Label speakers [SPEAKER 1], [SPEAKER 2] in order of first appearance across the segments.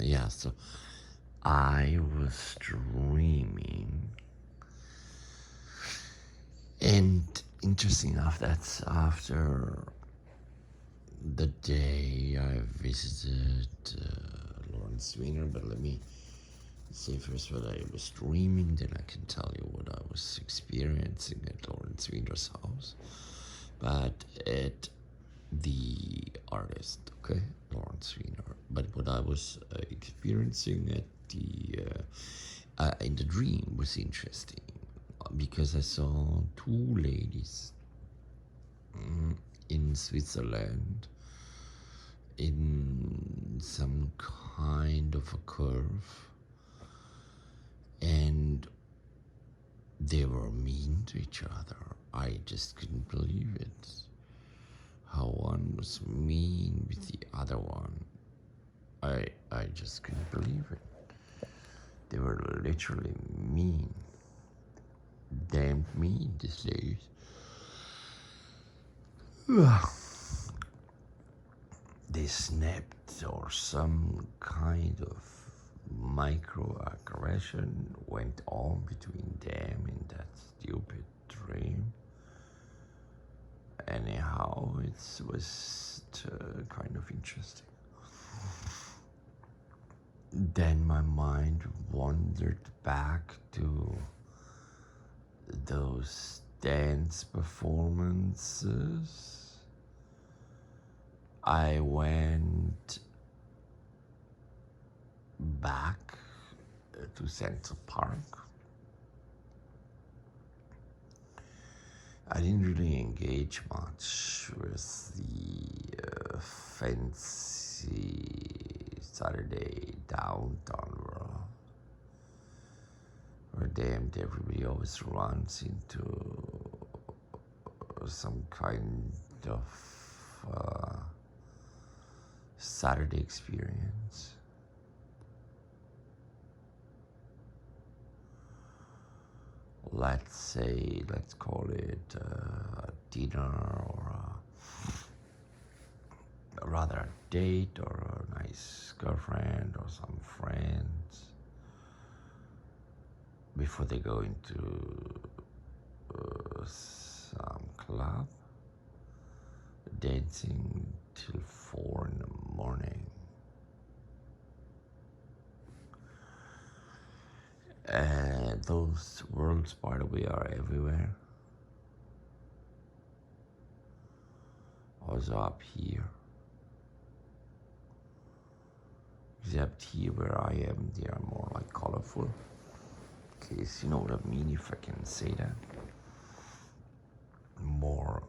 [SPEAKER 1] Yeah, so I was dreaming, and interesting enough, that's after the day I visited Lawrence Wiener. But let me say first what I was dreaming, then I can tell you what I was experiencing at Lawrence Wiener's house. But at the artist, okay, Lawrence Wiener. But what I was experiencing at the in the dream was interesting because I saw two ladies in Switzerland in some kind of a curve, and they were mean to each other. I just couldn't believe it. How one was mean with the other one. I just couldn't believe it. They were literally mean. Damn mean, these ladies. They snapped, or some kind of microaggression went on between them in that stupid dream. Anyhow, it was kind of interesting. Then my mind wandered back to those dance performances. I went back to Central Park. I didn't really engage much with the fancy Saturday downtown world, where damn everybody always runs into some kind of Saturday experience. Let's call it a dinner, or rather a date, or a nice girlfriend or some friends before they go into some club, dancing till 4 in the morning. And those worlds, by the way, are everywhere. Also up here. Except here where I am, they are more like colorful. In case you know what I mean, if I can say that. More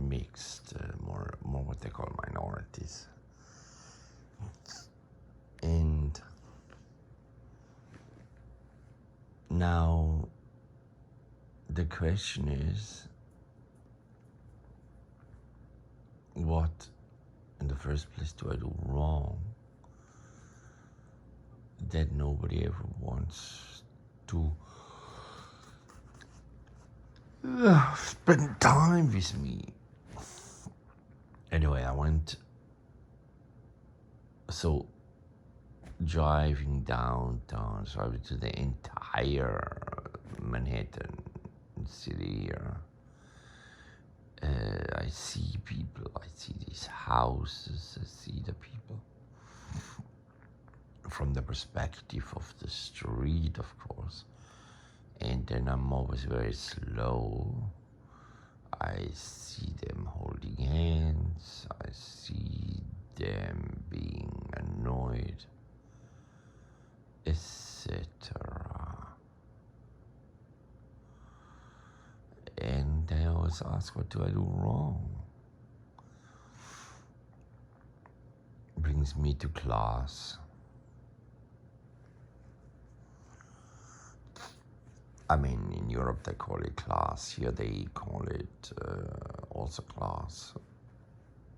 [SPEAKER 1] mixed, more what they call minorities. And now the question is, what in the first place do I do wrong that nobody ever wants to spend time with me? Anyway, I went driving downtown, so I went to the entire Manhattan city here. I see people, I see these houses, I see the people from the perspective of the street, of course. And then I'm always very slow. I see them holding hands, I see them being annoyed, etc. And I always ask, what do I do wrong? Brings me to class. I mean, in Europe they call it class. Here they call it also class.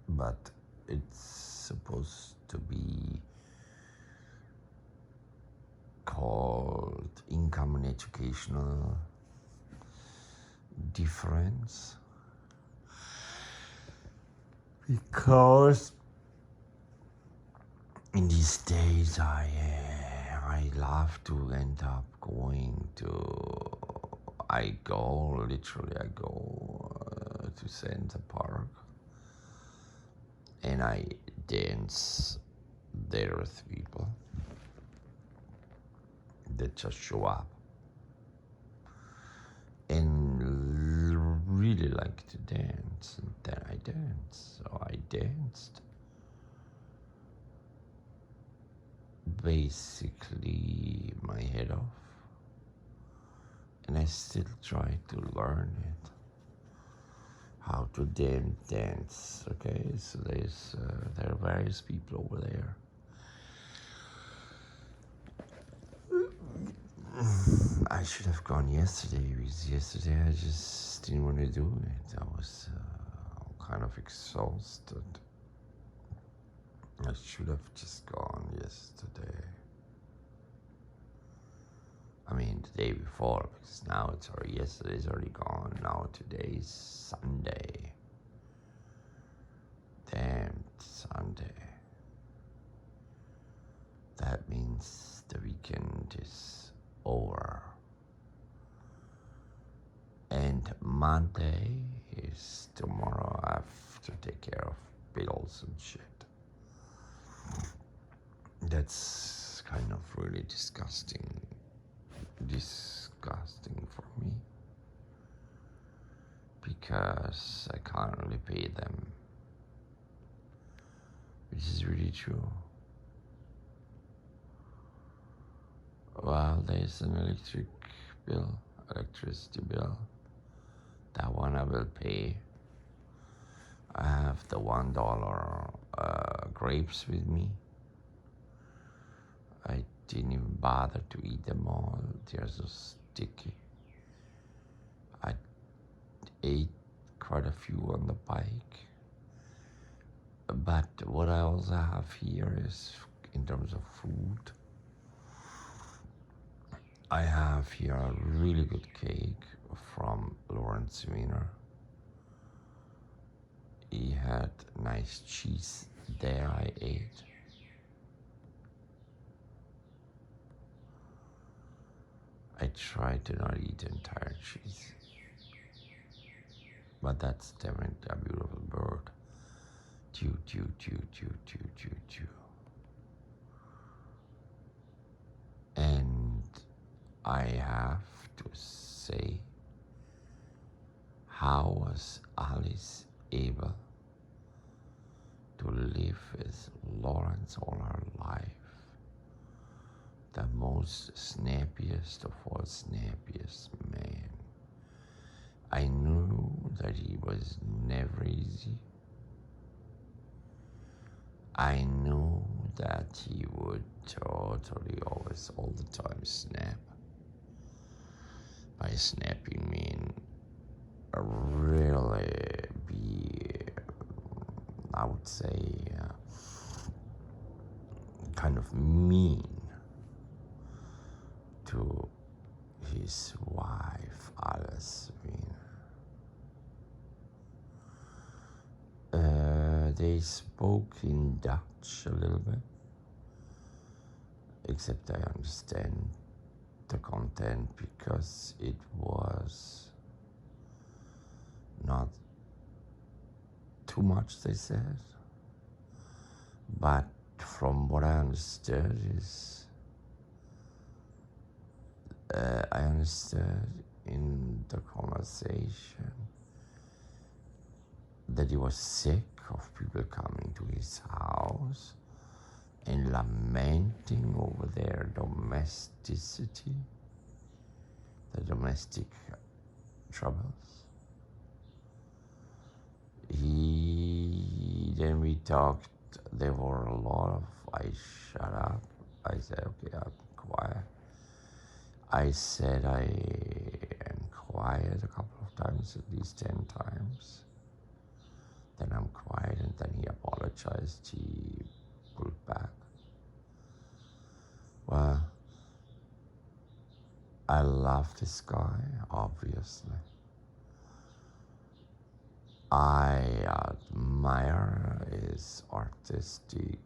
[SPEAKER 1] But it's supposed to be called income and educational difference, because in these days, I love to end up going to. I go literally. I go to Center Park, and I dance there with people that just show up and really like to dance, and then I dance. So I danced basically my head off, and I still try to learn it, how to dance. Okay, so there are various people over there. I should have gone yesterday, because yesterday I just didn't want to do it. I was kind of exhausted. I should have just gone yesterday. I mean, the day before, because now it's already, yesterday's already gone. Now today's Sunday. Damn, Sunday. That means the weekend is over. And Monday is tomorrow. I have to take care of bills and shit. That's kind of really disgusting for me, because I can't really pay them, which is really true. Well, there's an electricity bill. That one I will pay. I have the $1 grapes with me. I didn't even bother to eat them all. They're so sticky. I ate quite a few on the bike. But what I also have here is, in terms of food, I have here a really good cake from Laurence Wiener. He had nice cheese there I ate. I try to not eat entire cheese, but that's definitely a beautiful bird. Choo, choo, choo, choo, choo, choo, choo. And I have to say, how was Alice able to live with Laurence all her life? The most snappiest of all snappiest man. I knew that he was never easy. I knew that he would totally always, all the time, snap. By snapping, mean really be, I would say, kind of mean to his wife, Alice Wiener. They spoke in Dutch a little bit, except I understand the content, because it was not too much, they said. But from what I understood is, I understood in the conversation that he was sick of people coming to his house and lamenting over their domesticity, the domestic troubles. Then we talked, there were a lot of, I shut up, I said, okay, I'm quiet. I said I am quiet a couple of times, at least 10 times. Then I'm quiet, and then he apologized, he pulled back. Well, I love this guy, obviously. I admire his artistic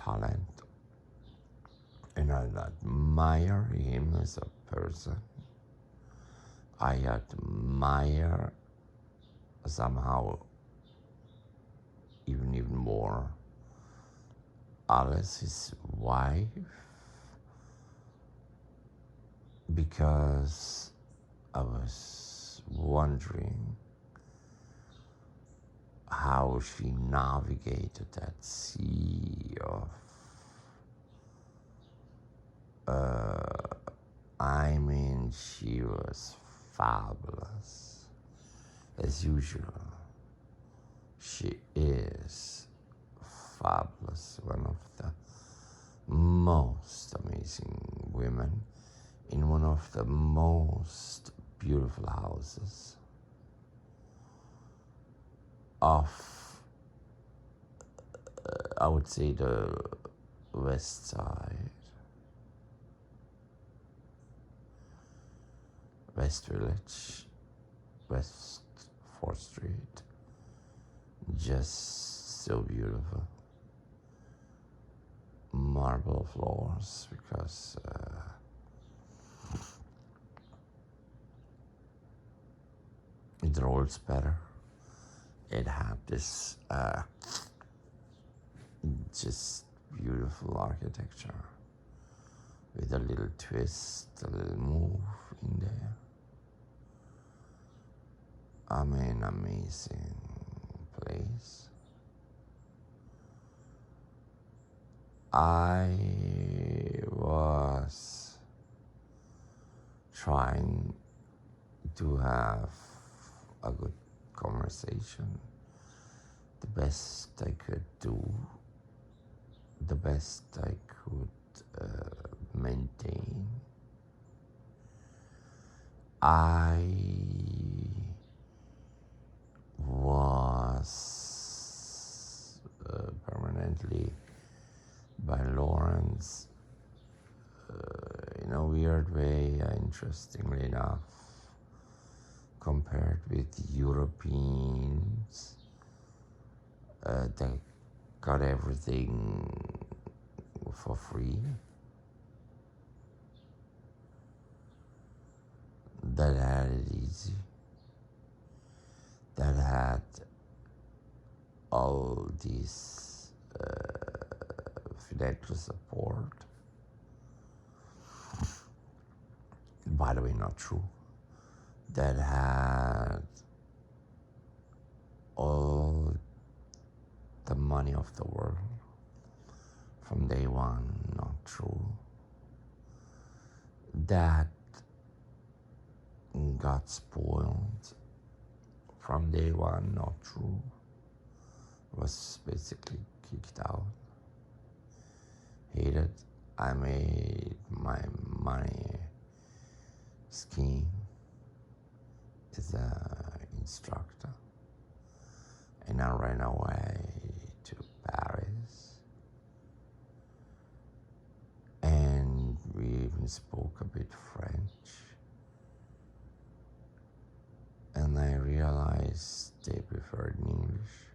[SPEAKER 1] talent, and I admire him as a person. I admire somehow even more Alice, his wife, because I was wondering how she navigated that sea of I mean, she was fabulous as usual. She is fabulous, one of the most amazing women in one of the most beautiful houses of, I would say, the west side, West Village, West 4th Street. Just so beautiful. Marble floors, because it rolls better. It had this just beautiful architecture with a little twist, a little move in there. I mean, amazing place. I was trying to have a good conversation, the best I could do, the best I could maintain. I was permanently by Laurence in a weird way, interestingly enough, compared with Europeans that got everything for free, that had it easy, that had all this financial support. By the way, not true. That had all the money of the world from day one, not true. That got spoiled from day one, not true. Was basically kicked out, hated. I made my money scheme as an instructor, and I ran away to Paris, and we even spoke a bit French, and I realized they preferred English,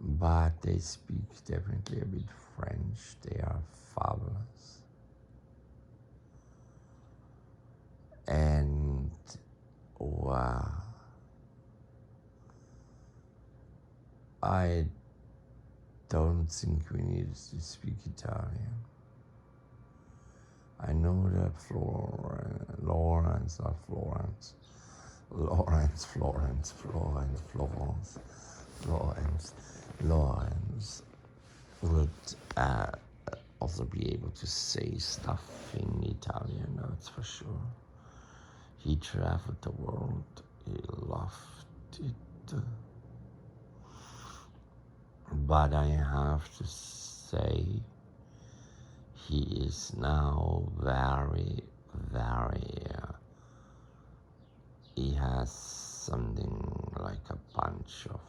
[SPEAKER 1] but they speak definitely a bit French. They are fabulous. And wow, I don't think we need to speak Italian. I know that Laurence would also be able to say stuff in Italian, that's for sure. He traveled the world, he loved it. But I have to say, he is now very, he has something like a bunch of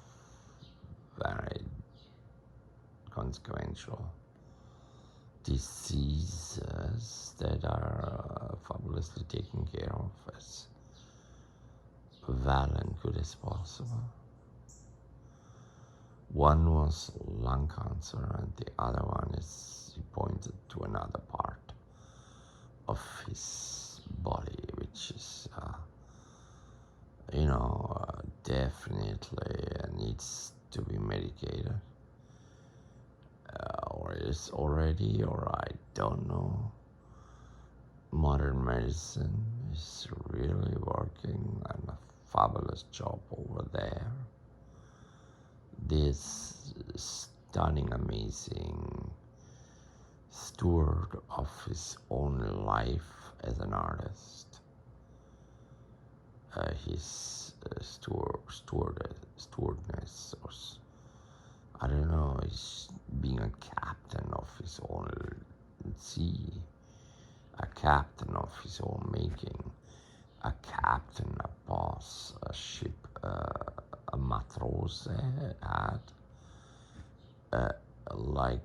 [SPEAKER 1] very consequential diseases that are fabulously taken care of as well and good as possible. One was lung cancer, and the other one is he pointed to another part of his body, which is, definitely needs to be medicated, or is already, or I don't know. Modern medicine is really working and a fabulous job over there. This stunning, amazing steward of his own life as an artist, his stewardess, or I don't know, he's being a captain of his own sea, a captain of his own making, a captain, a boss, a ship, a matrose had, like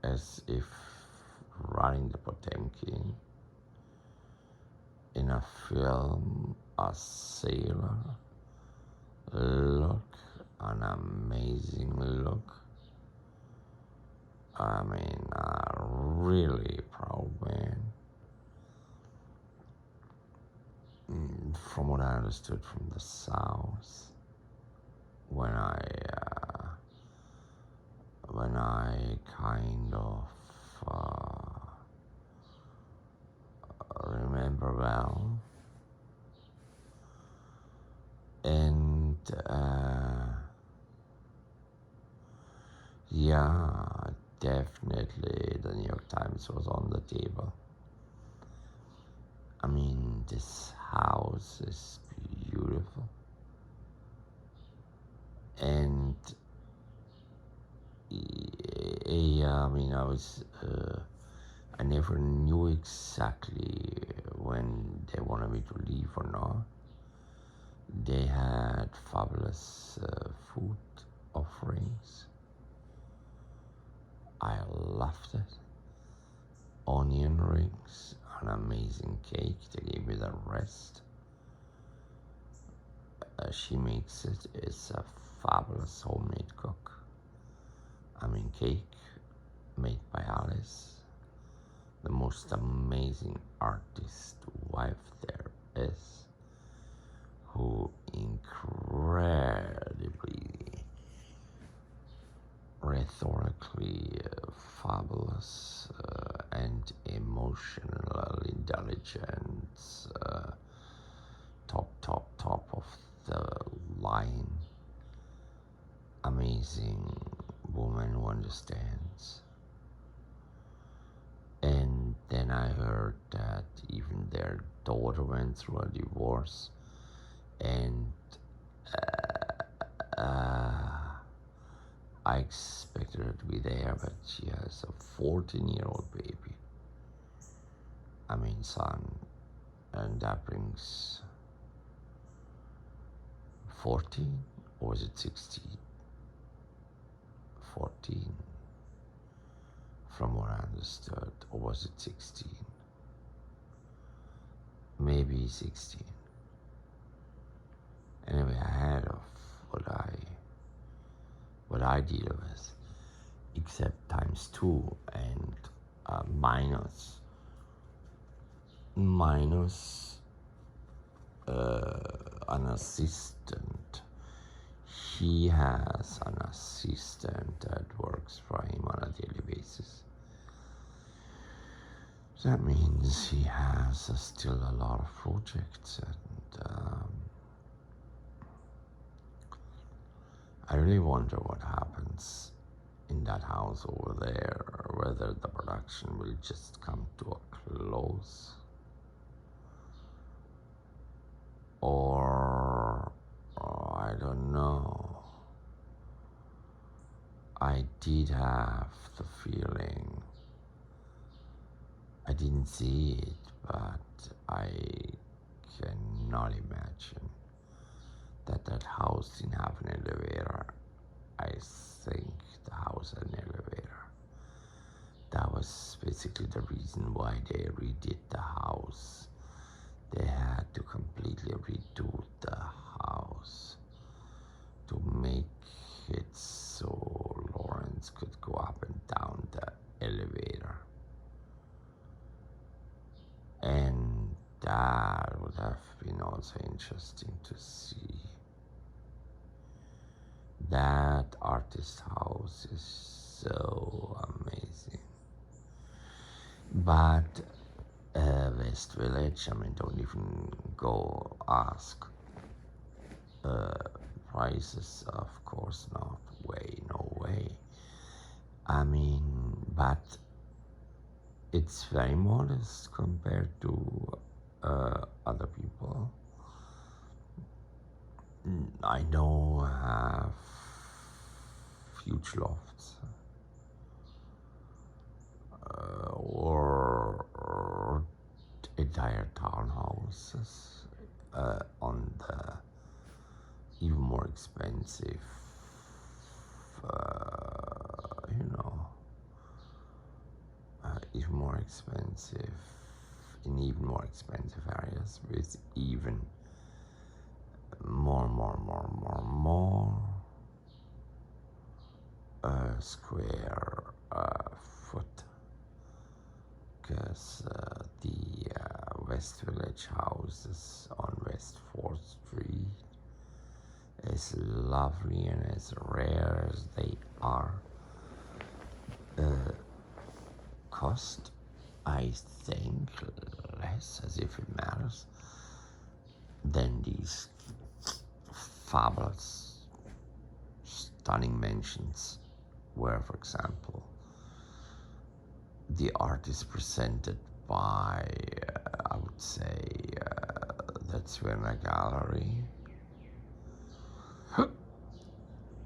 [SPEAKER 1] as if running the Potemkin in a film, a sailor look, an amazing look. I mean, a really proud man. From what I understood from the South, when I kind of remember well, and yeah, definitely the New York Times was on the table. I mean, this house is beautiful, and yeah, I mean, I never knew exactly when they wanted me to leave or not. They had fabulous food offerings. I loved it. Onion rings, an amazing cake. They gave me the rest. She makes it. It's a fabulous homemade cook. I mean, cake made by Alice, the most amazing artist wife there is, who incredibly rhetorically fabulous and emotional intelligence, top of the line, amazing woman who understands. And then I heard that even their daughter went through a divorce, and I expected her to be there, but she has a 14-year-old baby. I mean, son, and that brings 14, or is it 16? 14, from what I understood, or was it 16? Maybe 16. Anyway, ahead of what I deal with, except times 2 and minus an assistant. He has an assistant that works for him on a daily basis. That means he has still a lot of projects, and I really wonder what happens in that house over there, whether the production will just come to a close, or I don't know. I did have the feeling, I didn't see it, but I cannot imagine that house didn't have an elevator. I think the house had an elevator. That was basically the reason why they redid the house. They had to completely redo the house to make it also interesting to see. That artist house is so amazing. But West Village, I mean, don't even go ask. Prices, of course not. Way, no way. I mean, but it's very modest compared to other people. I know have huge lofts or entire townhouses on the even more expensive, even more expensive, in even more expensive areas with even more square foot, because the West Village houses on West 4th Street, as lovely and as rare as they are, cost, I think, less, as if it matters, than these fabulous, stunning mansions where, for example, the art is presented by, I would say, that's Wiener Gallery.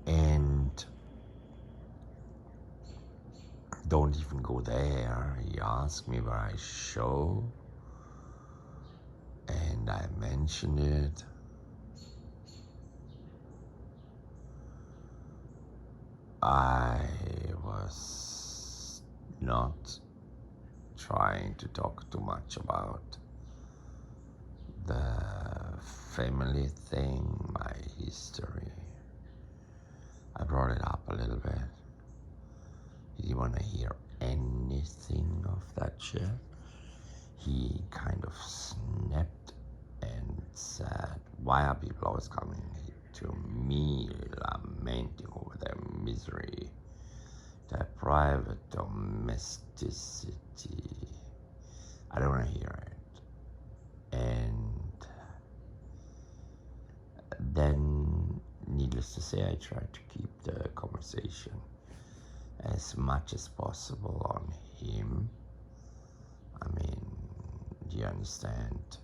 [SPEAKER 1] And don't even go there. He asked me where I show, and I mentioned it. I was not trying to talk too much about the family thing, my history. I brought it up a little bit. Did you want to hear anything of that shit? He kind of snapped and said, why are people always coming to me lamenting over their misery, their private domesticity? I don't want to hear it. And then, needless to say, I tried to keep the conversation as much as possible on him. I mean, do you understand?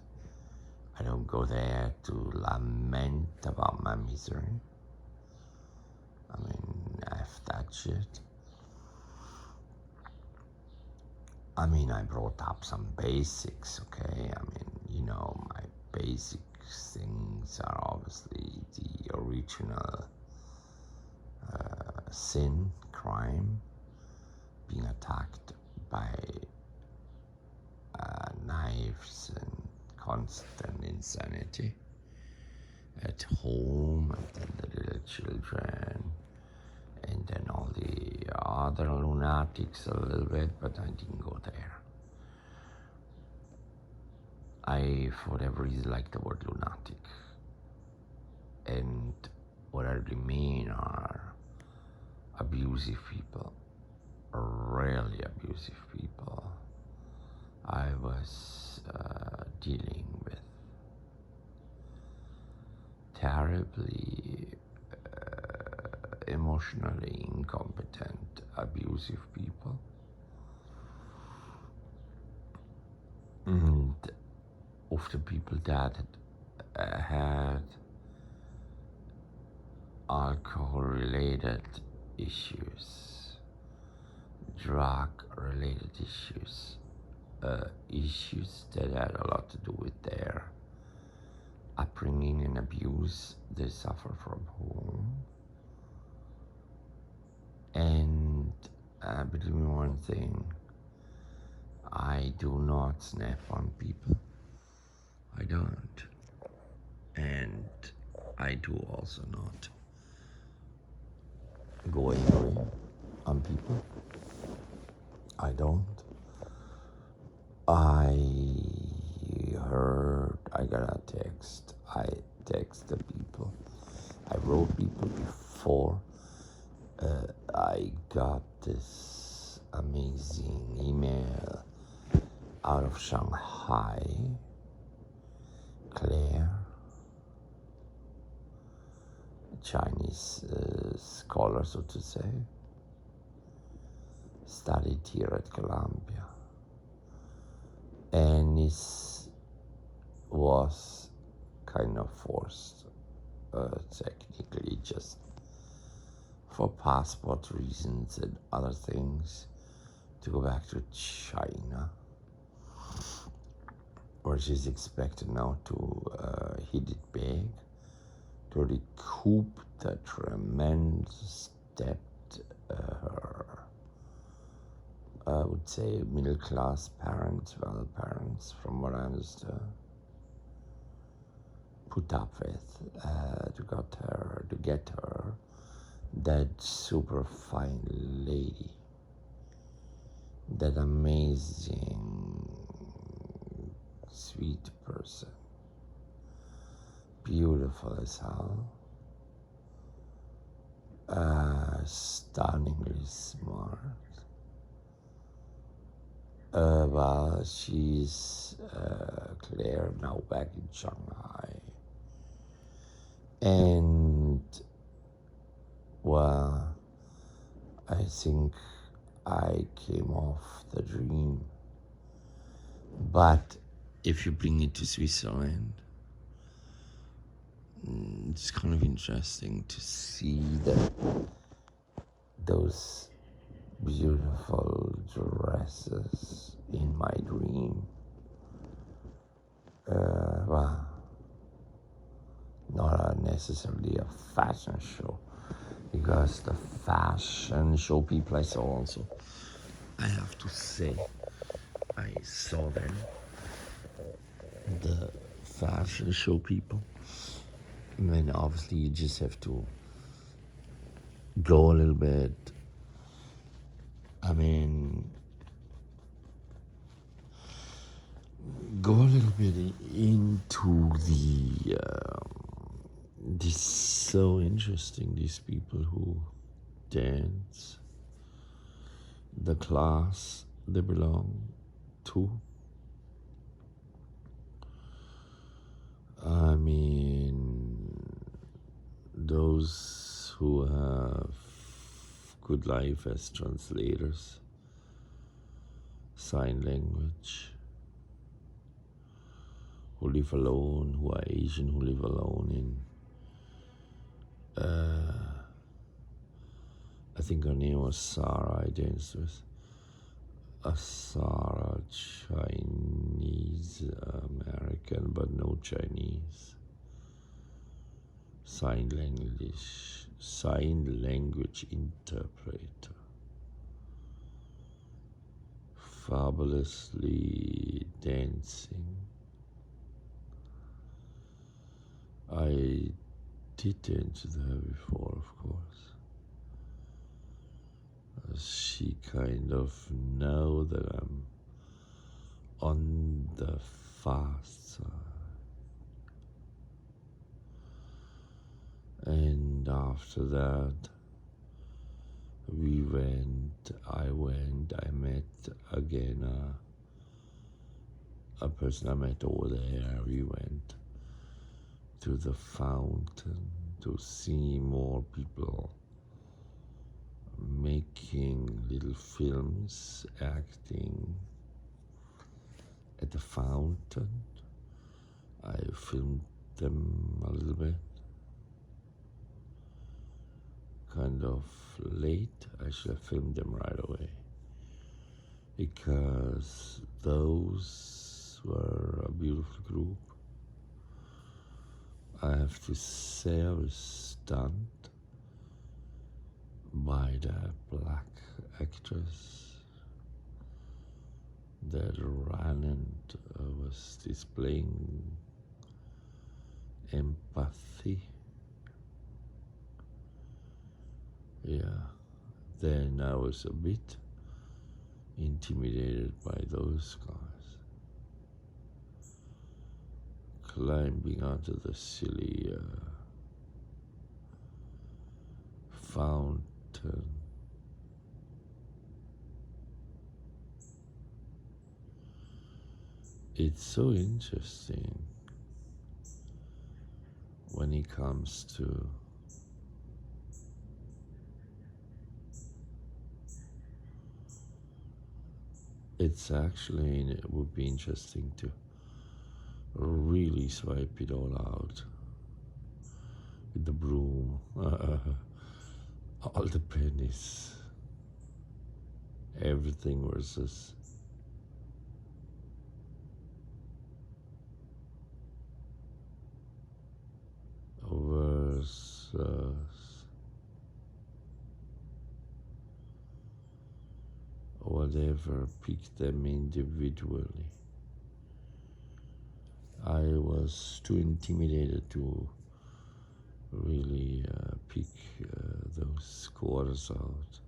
[SPEAKER 1] I don't go there to lament about my misery. I mean, F that shit. I mean, I brought up some basics, okay? I mean, my basic things are obviously the original sin, crime, being attacked by knives and constant insanity at home, and then the little children, and then all the other lunatics a little bit, but I didn't go there. I, for whatever reason, like the word lunatic. And what I really mean are abusive people, really abusive people. I was dealing with terribly emotionally incompetent, abusive people. And often people that had alcohol-related issues, drug-related issues, issues that had a lot to do with their upbringing and abuse they suffer from home. And believe me one thing, I do not snap on people. I don't. And I do also not go angry on people. I don't. I got a text. I text the people. I wrote people before. I got this amazing email out of Shanghai. Claire, Chinese scholar, so to say, studied here at Columbia, and this was kind of forced, technically, just for passport reasons and other things, to go back to China, where she's expected now to hit it big, to recoup the tremendous debt her, I would say, middle-class parents, well parents, from what I understand, put up with to get her that super fine lady, that amazing sweet person, beautiful as hell, stunningly smart. Well, she's Claire, now back in Shanghai, and well, I think I came off the dream. But if you bring it to Switzerland, it's kind of interesting to see those beautiful dresses in my dream. Well, not necessarily a fashion show, because the fashion show people I saw also, I have to say, I saw them, the fashion show people. I mean, obviously you just have to go a little bit, go a little bit into the, this is so interesting, these people who dance, the class they belong to. I mean, those who have good life as translators, sign language, who live alone, who are Asian, who live alone in, I think her name was Sarah, I danced with. A Sarah, Chinese American, but no Chinese. Sign language interpreter. Fabulously dancing. I did dance with her before, of course. She kind of know that I'm on the fast side. And after that, I met again a person I met over there. We went to the fountain to see more people making little films, acting at the fountain. I filmed them a little bit, kind of late. I should have filmed them right away, because those were a beautiful group. I have to say I was stunned by the black actress that Ratten was displaying empathy. Yeah, then I was a bit intimidated by those guys, climbing onto the silly fountain. It's so interesting when it comes to it would be interesting to really swipe it all out with the broom, all the pennies, everything versus whatever, pick them individually. I was too intimidated to really pick those quarters out.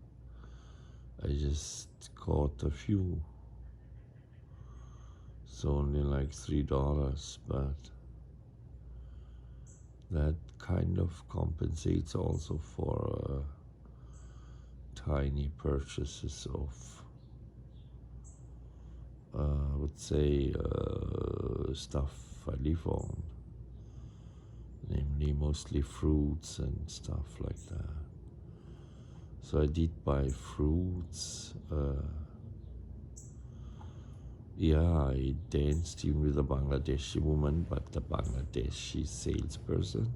[SPEAKER 1] I just caught a few. It's only like $3, but that kind of compensates also for tiny purchases of, I would say, stuff I live on, namely mostly fruits and stuff like that. So I did buy fruits. I danced even with a Bangladeshi woman, but the Bangladeshi salesperson.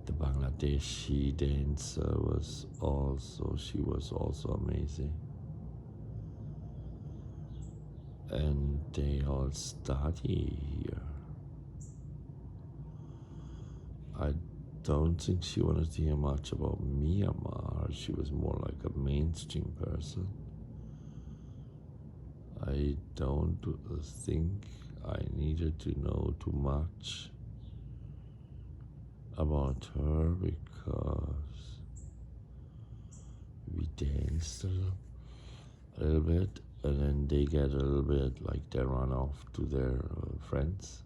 [SPEAKER 1] The Bangladeshi dancer she was also amazing. And they all study here. I don't think she wanted to hear much about Myanmar. She was more like a mainstream person. I don't think I needed to know too much about her because we danced a little bit, and then they get a little bit like they run off to their friends.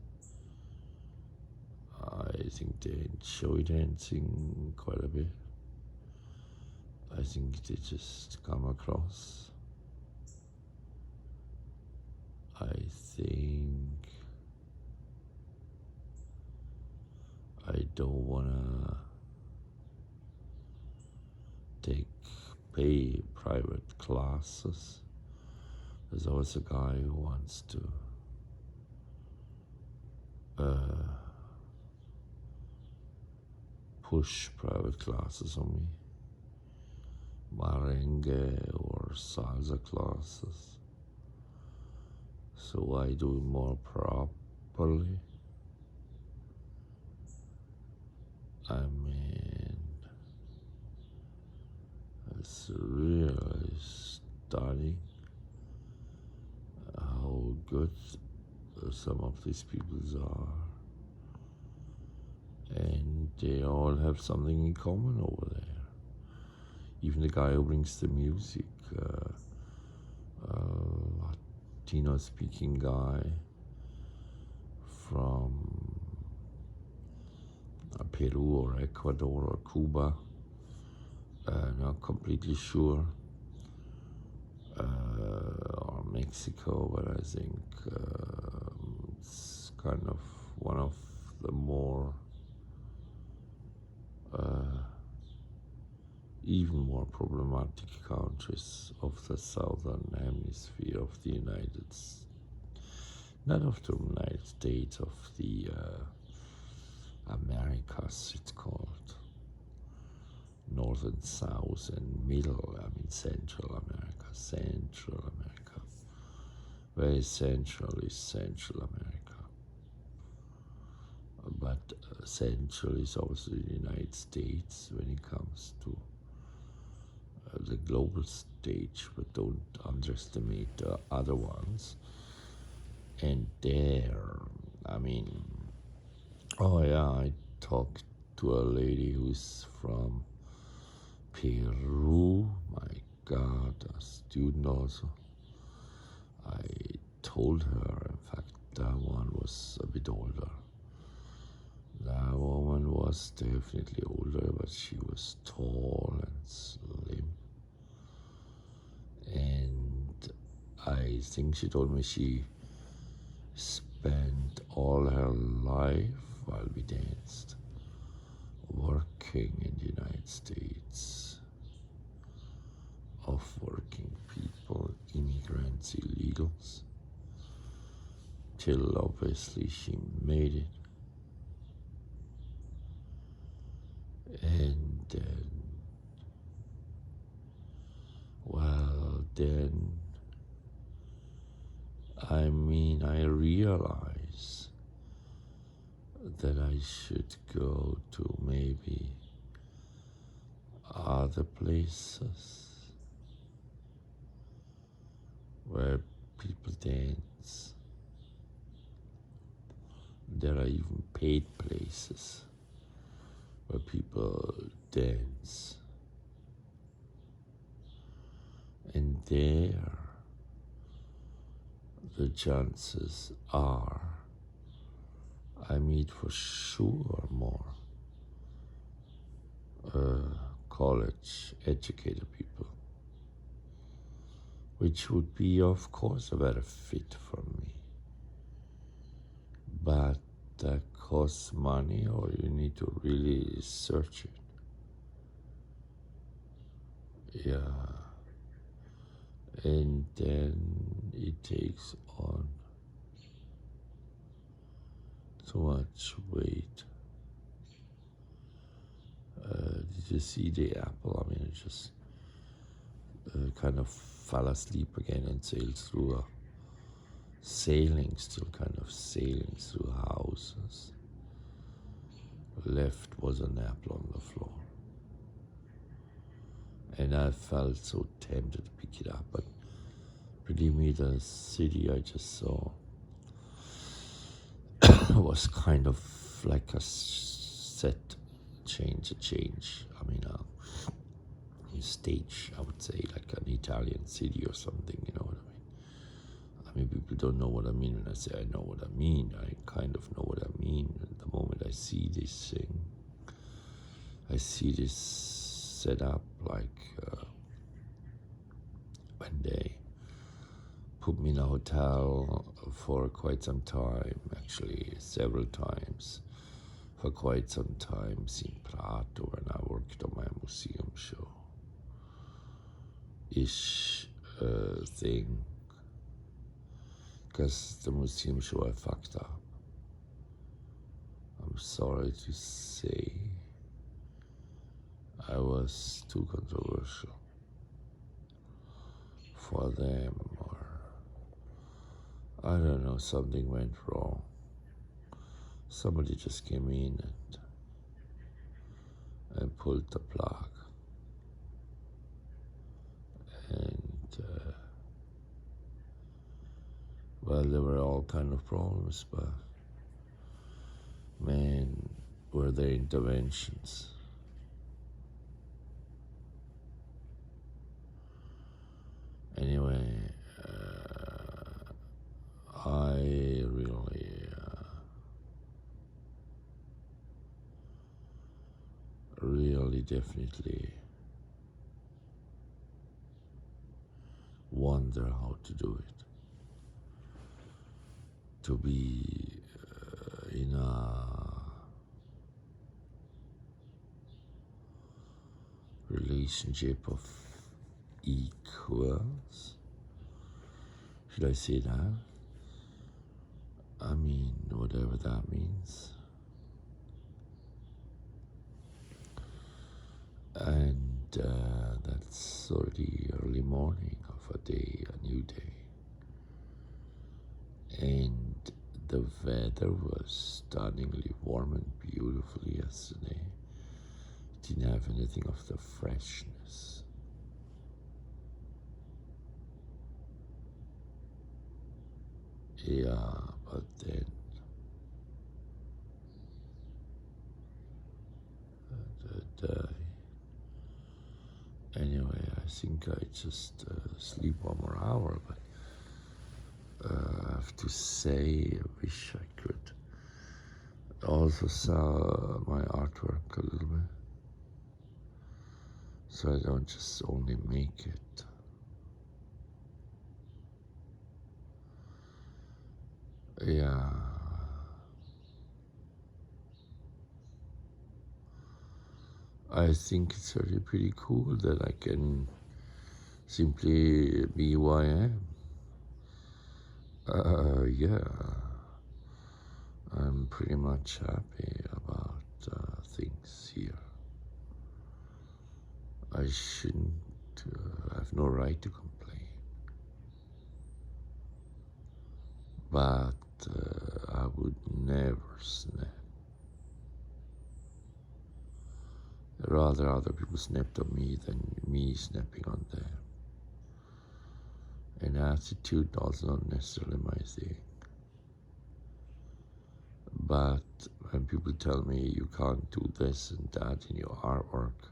[SPEAKER 1] I think they enjoy dancing quite a bit. I think they just come across. I think I don't wanna pay private classes. There's always a guy who wants to push private classes on me. Merengue or salsa classes. So I do it more properly. I mean, it's really stunning how good some of these people are. And they all have something in common over there. Even the guy who brings the music, Latino-speaking guy from Peru or Ecuador or Cuba, not completely sure, or Mexico, but I think it's kind of one of the more even more problematic countries of the southern hemisphere of the United States, not of the United States, of the Americas, it's called. North and South and Middle, Central America. Very central is Central America. But Central is also the United States when it comes to the global stage, but don't underestimate the other ones. And there, I talked to a lady who's from Peru, my God, a student also. I told her, in fact, that one was a bit older. That woman was definitely older, but she was tall and slim. And I think she told me she spent all her life while we danced working in the United States, of working people, immigrants, illegals, till obviously she made it. And then, well, then, I realize that I should go to maybe other places where people dance. There are even paid places where people dance. And there, the chances are I meet for sure more college educated people, which would be, of course, a better fit for me. But that costs money, or you need to really search it. Yeah. And then it takes on so much weight. Did you see the apple? I mean, it just kind of fell asleep again and sailed through still kind of sailing through houses. Left was an apple on the floor. And I felt so tempted to pick it up, but believe me, the city I just saw was kind of like a set change. I mean, a stage, I would say, like an Italian city or something, you know what I mean? I mean, people don't know what I mean when I say I know what I mean. I kind of know what I mean. And the moment I see this thing, I see this set up like when they put me in a hotel for quite some time, actually several times, for quite some time in Prato when I worked on my museum show ish thing, because the museum show I fucked up. I'm sorry to say I was too controversial for them, or I don't know, something went wrong. Somebody just came in and pulled the plug. And well, there were all kind of problems, but man, were there interventions. Anyway, I really definitely wonder how to do it. To be in a relationship of equals. Should I say that? I mean, whatever that means. And that's sort of the early morning of a day, a new day. And the weather was stunningly warm and beautiful yesterday. It didn't have anything of the freshness. Yeah, but then anyway, I think I just sleep one more hour, but I have to say, I wish I could also sell my artwork a little bit, so I don't just only make it. Yeah, I think it's really pretty cool that I can simply be who I am. Yeah, I'm pretty much happy about things here. I shouldn't have no right to complain, but I would never snap. Rather, other people snapped on me than me snapping on them. And attitude also not necessarily my thing. But when people tell me you can't do this and that in your artwork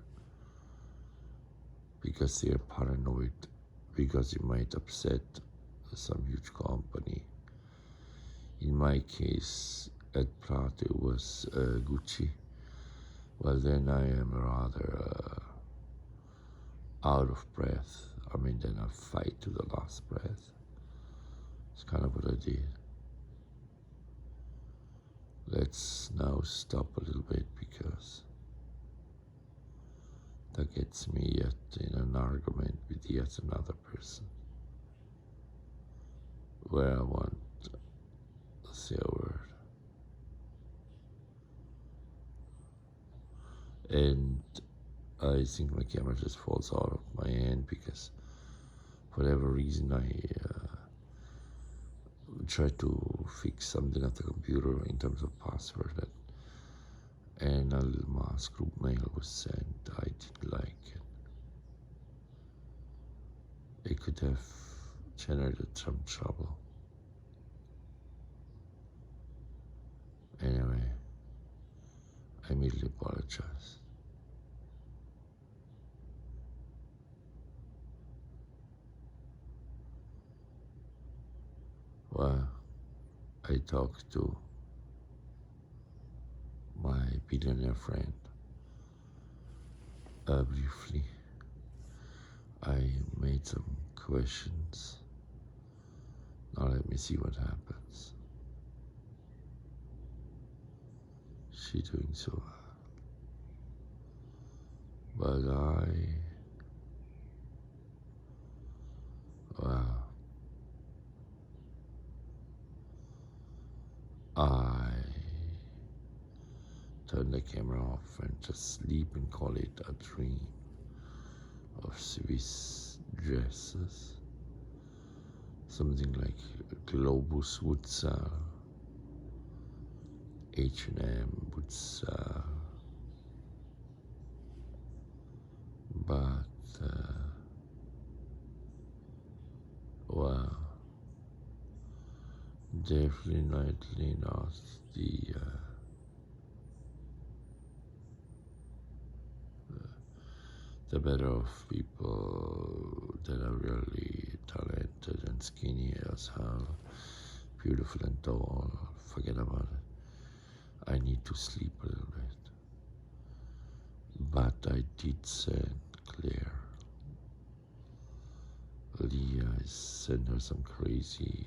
[SPEAKER 1] because they're paranoid, because you might upset some huge company. In my case, at Prato it was Gucci. Well, then I am rather out of breath. I mean, then I fight to the last breath. It's kind of what I did. Let's now stop a little bit because that gets me yet in an argument with yet another person where I want to say a word. And I think my camera just falls out of my hand because for whatever reason I tried to fix something at the computer in terms of password and a little mask group mail was sent. I didn't like it. It could have generated some trouble. Anyway, I immediately apologized. Well, I talked to my billionaire friend briefly. I made some questions. Now let me see what happens. She doing so well. But I turn the camera off and just sleep and call it a dream of Swiss dresses. Something like Globus would sell, H&M would sell, but well, definitely not the better of people that are really talented and skinny as hell, beautiful and tall. Forget about it. I need to sleep a little bit. But I did send Claire. Leah sent her some crazy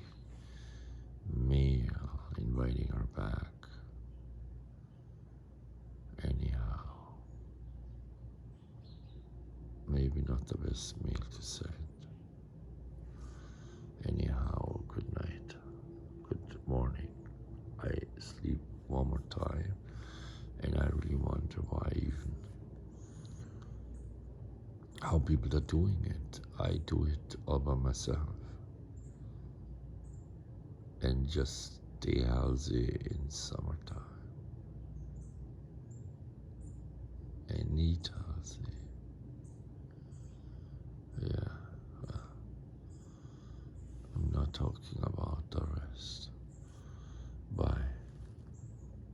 [SPEAKER 1] mail inviting her back. Anyhow, maybe not the best mail to send. Anyhow, good night, good morning. I sleep one more time, and I really wonder why even how people are doing it. I do it all by myself and just stay healthy in summertime and eat healthy.